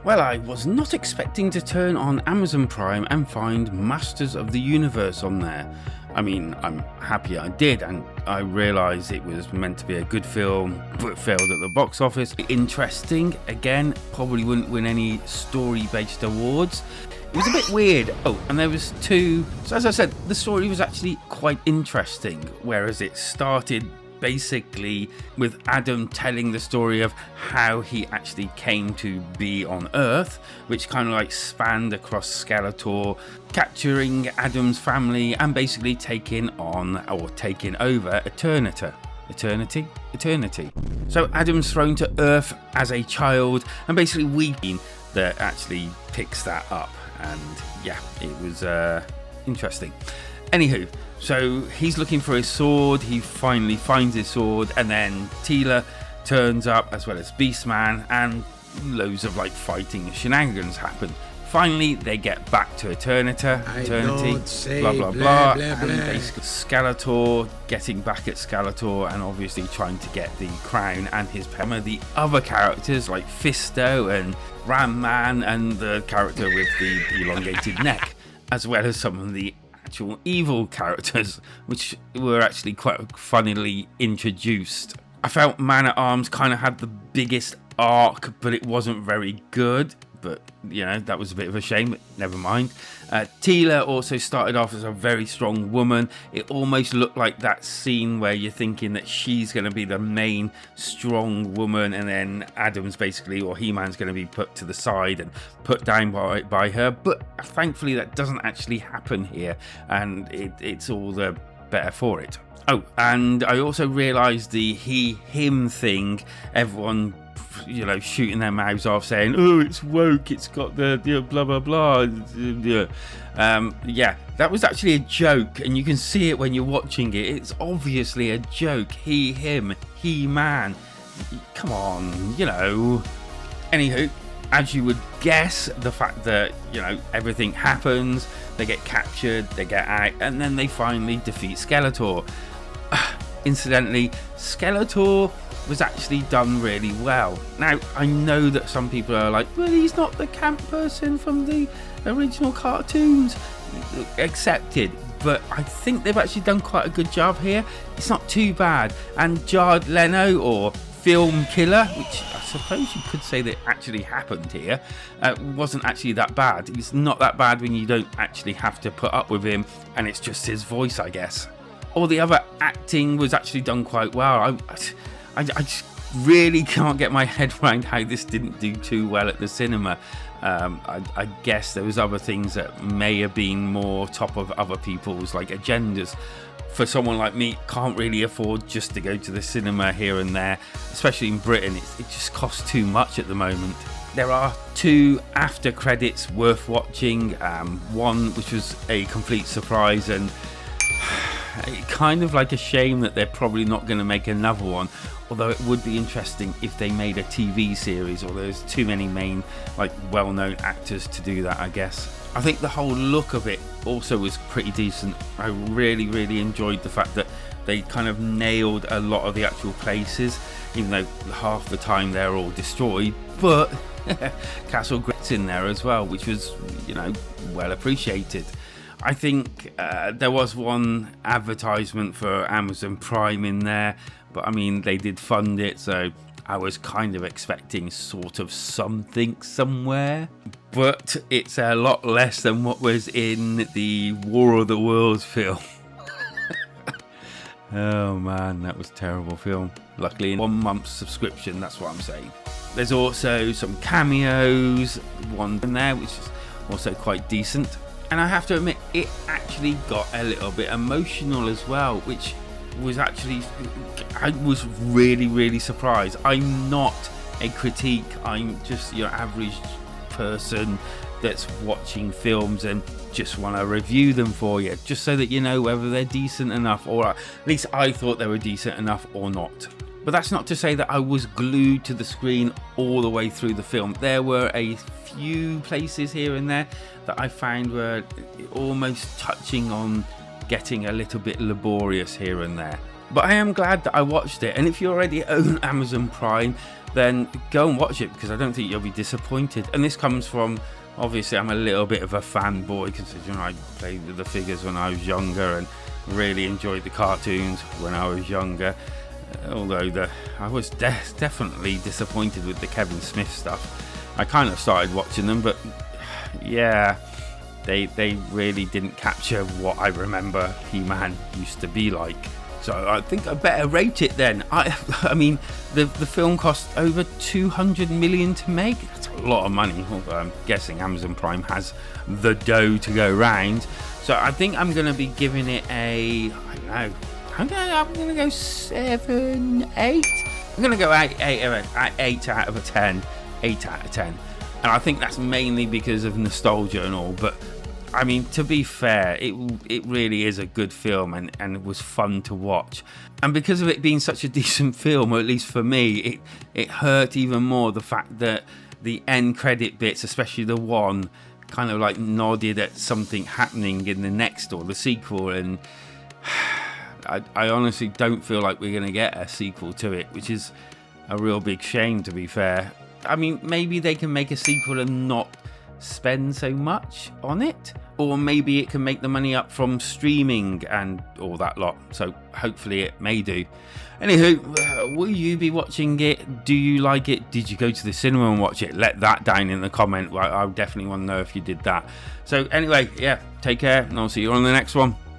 Well, I was not expecting to turn on Amazon Prime and find Masters of the Universe on there. I mean, I'm happy I did, and I realised it was meant to be a good film, but failed at the box office. Interesting, again, probably wouldn't win any story-based awards. It was a bit weird. Oh, and there was two. So as I said, the story was actually quite interesting, whereas it started basically with Adam telling the story of how he actually came to be on Earth, which kind of like spanned across Skeletor, capturing Adam's family and basically taking on or taking over Eternity. So Adam's thrown to Earth as a child and basically weeping that actually picks that up. And yeah, it was interesting. Anywho, so he's looking for his sword, he finally finds his sword, and then Teela turns up as well as Beastman, and loads of like fighting shenanigans happen. Finally, they get back to Eternity, blah blah blah, and basically Skeletor getting back at Skeletor and obviously trying to get the crown and his power. The other characters like Fisto and Ram Man and the character with the elongated neck, as well as some of the actual evil characters, which were actually quite funnily introduced. I felt Man-at-Arms kind of had the biggest arc, but it wasn't very good. But, you know, that was a bit of a shame, but never mind. Teela also started off as a very strong woman. It almost looked like that scene where you're thinking that she's going to be the main strong woman, and then Adam's basically, or He-Man's going to be put to the side and put down by her. But thankfully that doesn't actually happen here, and it's all the better for it. Oh, and I also realised the he-him thing, everyone, you know, shooting their mouths off saying, oh, it's woke, it's got the blah blah blah. Yeah, that was actually a joke, and you can see it when you're watching it. It's obviously a joke. He, him, He-Man. Come on, you know. Anywho, as you would guess, the fact that, you know, everything happens, they get captured, they get out, and then they finally defeat Skeletor. Incidentally, Skeletor was actually done really well. Now, I know that some people are like, well, he's not the camp person from the original cartoons. Accepted, but I think they've actually done quite a good job here. It's not too bad. And Jared Leto, or Film Killer, which I suppose you could say that actually happened here, wasn't actually that bad. He's not that bad when you don't actually have to put up with him, and it's just his voice, I guess. All the other acting was actually done quite well. I just really can't get my head around how this didn't do too well at the cinema. I guess there was other things that may have been more top of other people's like agendas. For someone like me, can't really afford just to go to the cinema here and there, especially in Britain. It just costs too much at the moment. There are two after credits worth watching. One which was a complete surprise, and kind of like a shame that they're probably not going to make another one, although it would be interesting if they made a TV series, or there's too many main like well-known actors to do that, I guess. I think the whole look of it also was pretty decent. I really enjoyed the fact that they kind of nailed a lot of the actual places, even though half the time they're all destroyed, but Castle Grit's in there as well, which was, you know, well appreciated. I think there was one advertisement for Amazon Prime in there, but I mean, they did fund it, so I was kind of expecting sort of something somewhere. But it's a lot less than what was in the War of the Worlds film. Oh man, that was a terrible film. Luckily, in 1 month's subscription, that's what I'm saying. There's also some cameos, one in there, which is also quite decent. And I have to admit, it actually got a little bit emotional as well, which was actually, I was really surprised. I'm not a critique, I'm just your average person that's watching films and just want to review them for you, just so that you know whether they're decent enough, or at least I thought they were decent enough or not. But that's not to say that I was glued to the screen all the way through the film. There were a few places here and there that I found were almost touching on getting a little bit laborious here and there. But I am glad that I watched it, and if you already own Amazon Prime, then go and watch it, because I don't think you'll be disappointed. And this comes from, obviously, I'm a little bit of a fanboy, considering I played with the figures when I was younger and really enjoyed the cartoons when I was younger. Although I was definitely disappointed with the Kevin Smith stuff. I kind of started watching them, but yeah, they really didn't capture what I remember He-Man used to be like. So I think I better rate it then. I mean, the film cost over 200 million to make. That's a lot of money. Although I'm guessing Amazon Prime has the dough to go round. So I think I'm going to be giving it a, I don't know, I'm going to go 7, 8. I'm going to go 8 out of 10. 8 out of 10. And I think that's mainly because of nostalgia and all. But I mean, to be fair, it really is a good film, and it was fun to watch. And because of it being such a decent film, or at least for me, it hurt even more the fact that the end credit bits, especially the one, kind of like nodded at something happening in the next or the sequel. And I honestly don't feel like we're going to get a sequel to it, which is a real big shame, to be fair. I mean, maybe they can make a sequel and not spend so much on it, or maybe it can make the money up from streaming and all that lot. So hopefully it may do. Anywho, will you be watching it? Do you like it? Did you go to the cinema and watch it? Let that down in the comment. I definitely want to know if you did that. So anyway, yeah, take care, and I'll see you on the next one.